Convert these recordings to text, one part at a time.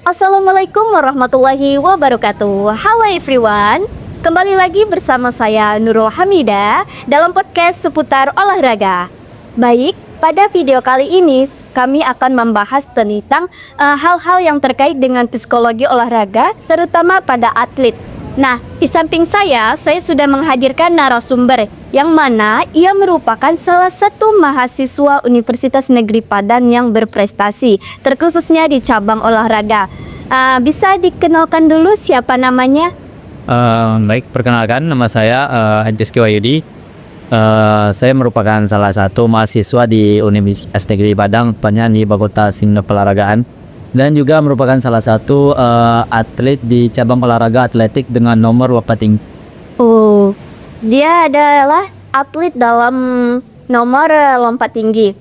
Assalamualaikum warahmatullahi wabarakatuh. Halo everyone, kembali lagi bersama saya Nurul Hamida dalam podcast seputar olahraga. Baik, pada video kali ini kami akan membahas tentang hal-hal yang terkait dengan psikologi olahraga, terutama pada atlet. Nah, di samping saya sudah menghadirkan narasumber yang mana ia merupakan salah satu mahasiswa Universitas Negeri Padang yang berprestasi, terkhususnya di cabang olahraga. Bisa dikenalkan dulu siapa namanya? Baik, perkenalkan nama saya Rizky Wahyudi. Saya merupakan salah satu mahasiswa di Universitas Negeri Padang, tepatnya di Fakultas Ilmu Peolahragaan, dan juga merupakan salah satu atlet di cabang olahraga atletik dengan nomor lompat tinggi. Oh, dia adalah atlet dalam nomor lompat tinggi.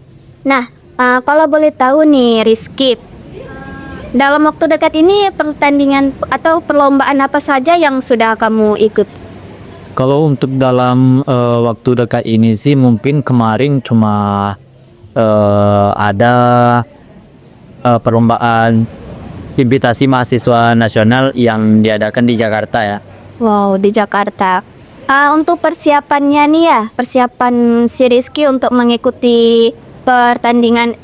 Nah, kalau boleh tahu nih Rizky, dalam waktu dekat ini pertandingan atau perlombaan apa saja yang sudah kamu ikut? Kalau untuk dalam waktu dekat ini sih mungkin kemarin cuma ada perlombaan invitasi mahasiswa nasional yang diadakan di Jakarta ya. Wow, di Jakarta. Untuk persiapannya nih ya, persiapan si Rizky untuk mengikuti pertandingan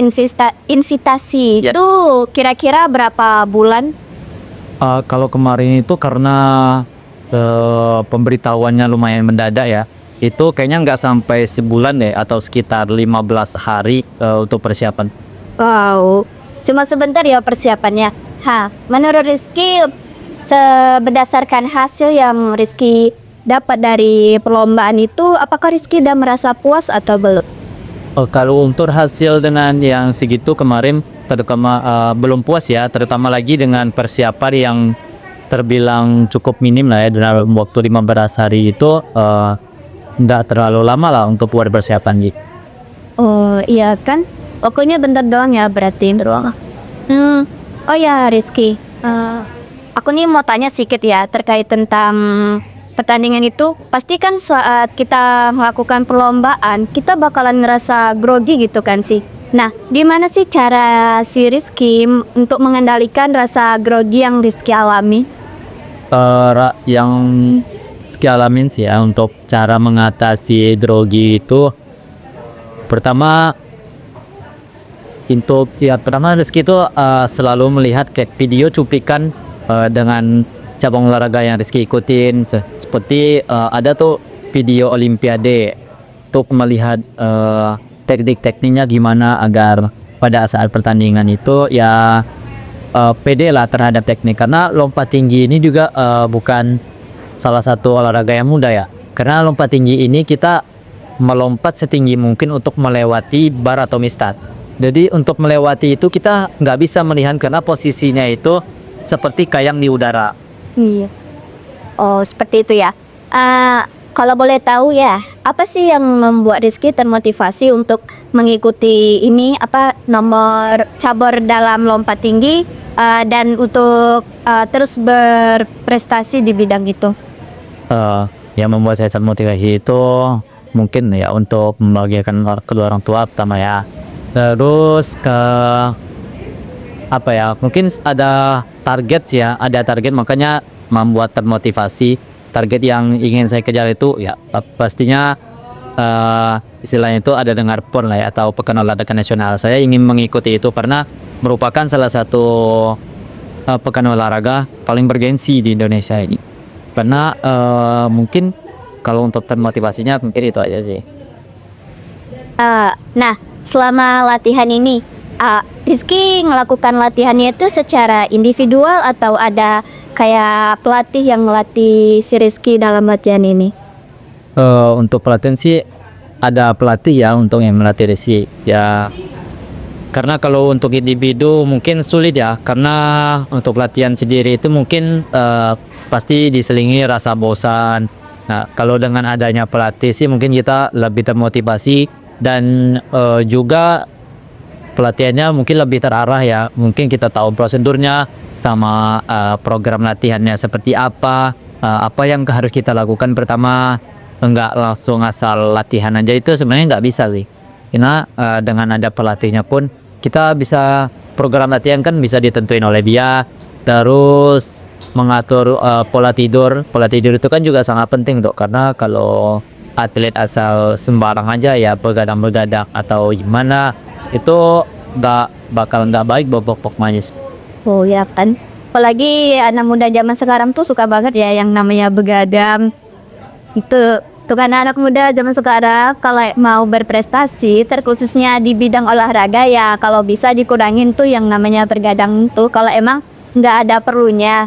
invitasi Ya. itu kira-kira berapa bulan? Kalau kemarin itu karena pemberitahuannya lumayan mendadak ya, itu kayaknya nggak sampai sebulan deh atau sekitar 15 hari untuk persiapan. Wow, cuma sebentar ya persiapannya. Menurut Rizky, berdasarkan hasil yang Rizky dapat dari perlombaan itu, apakah Rizky udah merasa puas atau belum? Kalau untuk hasil dengan yang segitu kemarin terutama belum puas ya, terutama lagi dengan persiapan yang terbilang cukup minim lah ya, dalam waktu 15 hari itu nggak terlalu lama lah untuk buat persiapan gitu. Oh iya kan, pokoknya bentar doang ya berarti. Oh ya Rizky, aku nih mau tanya sedikit ya terkait tentang pertandingan itu. Pasti kan saat kita melakukan perlombaan, kita bakalan ngerasa grogi gitu kan sih. Nah, gimana sih cara si Rizky untuk mengendalikan rasa grogi yang Rizky alami? Yang saya alamin sih ya untuk cara mengatasi grogi itu, pertama Rizky itu selalu melihat kayak video cuplikan dengan cabang olahraga yang Rizky ikutin, seperti ada tuh video Olimpiade untuk melihat teknik-tekniknya gimana agar pada saat pertandingan itu ya pede lah terhadap teknik, karena lompat tinggi ini juga bukan salah satu olahraga yang mudah ya, karena lompat tinggi ini kita melompat setinggi mungkin untuk melewati bar atau mistat. Jadi untuk melewati itu kita nggak bisa melihat karena posisinya itu seperti kayang di udara. Iya. Oh, seperti itu ya. Kalau boleh tahu ya, apa sih yang membuat Rizky termotivasi untuk mengikuti ini nomor cabur dalam lompat tinggi dan untuk terus berprestasi di bidang itu? Yang membuat saya termotivasi itu mungkin ya untuk membahagiakan kedua orang tua pertama ya. Terus mungkin ada target makanya membuat termotivasi. Target yang ingin saya kejar itu ya pastinya istilahnya itu ada dengar PON lah ya, atau Pekan Olahraga Nasional. Saya ingin mengikuti itu karena merupakan salah satu pekan olahraga paling bergensi di Indonesia ini. Karena mungkin kalau untuk termotivasinya mungkin itu aja sih. Nah, selama latihan ini Rizky melakukan latihannya itu secara individual atau ada kayak pelatih yang melatih si Rizky dalam latihan ini? Untuk pelatihan sih ada pelatih ya untuk yang melatih Rizky ya, karena kalau untuk individu mungkin sulit ya, karena untuk latihan sendiri itu mungkin pasti diselingi rasa bosan. Nah, kalau dengan adanya pelatih sih mungkin kita lebih termotivasi, dan juga pelatihannya mungkin lebih terarah ya, mungkin kita tahu prosedurnya sama program latihannya seperti apa yang harus kita lakukan. Pertama, enggak langsung asal latihan aja, itu sebenarnya nggak bisa sih, karena dengan ada pelatihnya pun kita bisa, program latihan kan bisa ditentuin oleh dia, Terus mengatur pola tidur. Pola tidur itu kan juga sangat penting dok, karena kalau atlet asal sembarang aja ya begadang-begadang atau gimana, itu nggak baik buat pokoknya. Oh ya kan. Apalagi anak muda zaman sekarang tuh suka banget ya yang namanya begadang. Itu kan anak muda zaman sekarang kalau mau berprestasi, terkhususnya di bidang olahraga ya kalau bisa dikurangin tuh yang namanya bergadang tuh kalau emang nggak ada perlunya.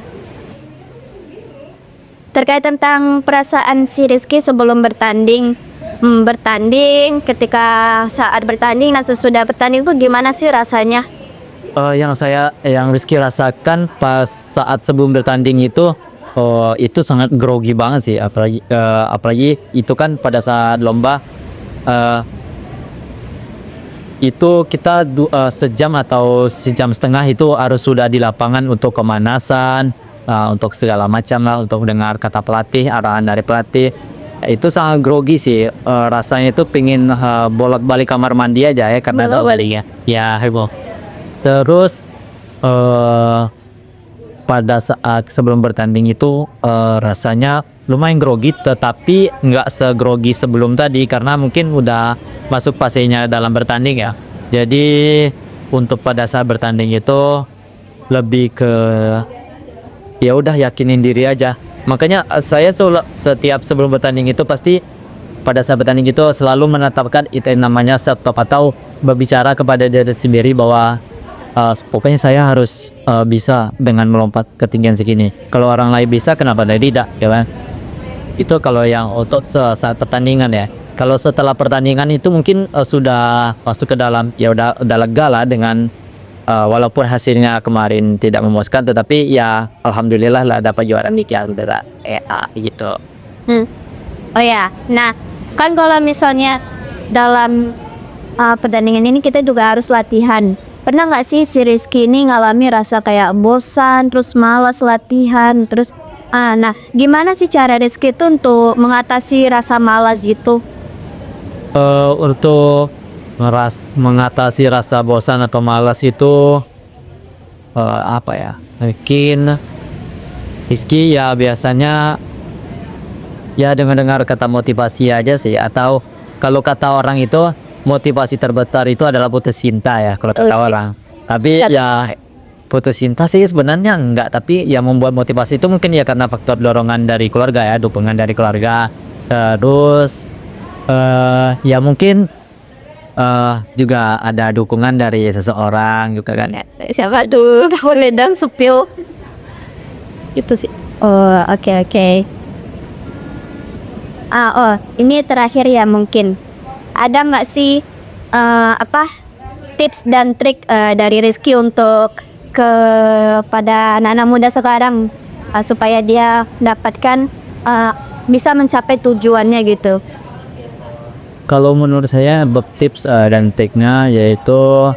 Terkait tentang perasaan si Rizky sebelum bertanding, ketika saat bertanding dan sesudah bertanding tuh gimana sih rasanya? Yang Rizky rasakan pas saat sebelum bertanding itu sangat grogi banget sih, apalagi itu kan pada saat lomba, itu kita sejam atau sejam setengah itu harus sudah di lapangan untuk pemanasan, untuk segala macam lah, untuk dengar kata pelatih, arahan dari pelatih. Itu sangat grogi sih, rasanya itu pingin bolak-balik kamar mandi aja ya karena baliknya ya heboh. Terus pada saat sebelum bertanding itu rasanya lumayan grogi, tetapi nggak segrogi sebelum tadi karena mungkin udah masuk fasenya dalam bertanding ya. Jadi untuk pada saat bertanding itu lebih ke ya udah yakinin diri aja. Makanya saya setiap sebelum bertanding itu pasti pada saat bertanding itu selalu menetapkan itu yang namanya self talk atau berbicara kepada diri sendiri bahwa pokoknya saya harus bisa dengan melompat ketinggian segini. Kalau orang lain bisa, kenapa saya tidak, ya kan? Itu kalau yang untuk saat pertandingan ya. Kalau setelah pertandingan itu mungkin sudah masuk ke dalam, ya udah lega lah dengan walaupun hasilnya kemarin tidak memuaskan, tetapi ya alhamdulillah lah dapat juara di antara EA gitu. Oh ya, nah kan kalau misalnya dalam pertandingan ini kita juga harus latihan. Pernah nggak sih si Rizky ini ngalami rasa kayak bosan, terus malas latihan, terus nah gimana sih cara Rizky itu untuk mengatasi rasa malas gitu? Untuk mengatasi rasa bosan atau malas itu apa ya? Mungkin Rizky ya biasanya ya dengar kata motivasi aja sih, atau kalau kata orang itu motivasi terbesar itu adalah putus cinta ya kalau kata orang. Tapi ya putus cinta sih sebenarnya enggak, tapi ya membuat motivasi itu mungkin ya karena faktor dorongan dari keluarga ya, dukungan dari keluarga. Terus ya mungkin juga ada dukungan dari seseorang juga kan ya. Siapa tuh? Boleh dong supil. Itu sih. Oh oke. Ini terakhir ya mungkin. Ada nggak sih tips dan trik dari Rizky untuk kepada anak-anak muda sekarang supaya dia dapatkan bisa mencapai tujuannya gitu? Kalau menurut saya tips dan triknya yaitu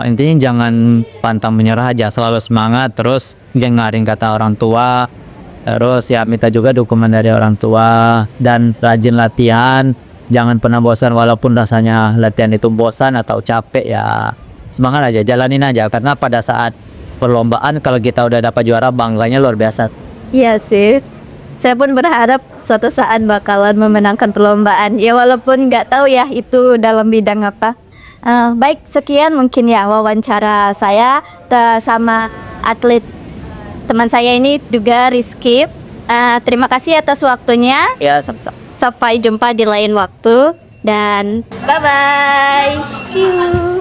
intinya jangan pantang menyerah aja, selalu semangat, terus dengerin kata orang tua, terus ya minta juga dukungan dari orang tua dan rajin latihan. Jangan pernah bosan, walaupun rasanya latihan itu bosan atau capek ya semangat aja, jalanin aja, karena pada saat perlombaan kalau kita udah dapat juara bangganya luar biasa. Iya sih, saya pun berharap suatu saat bakalan memenangkan perlombaan ya, walaupun nggak tahu ya itu dalam bidang apa. Baik, sekian mungkin ya wawancara saya sama atlet teman saya ini juga Rizky. Terima kasih atas waktunya. Ya, sama-sama. Sampai jumpa di lain waktu dan bye bye. See you.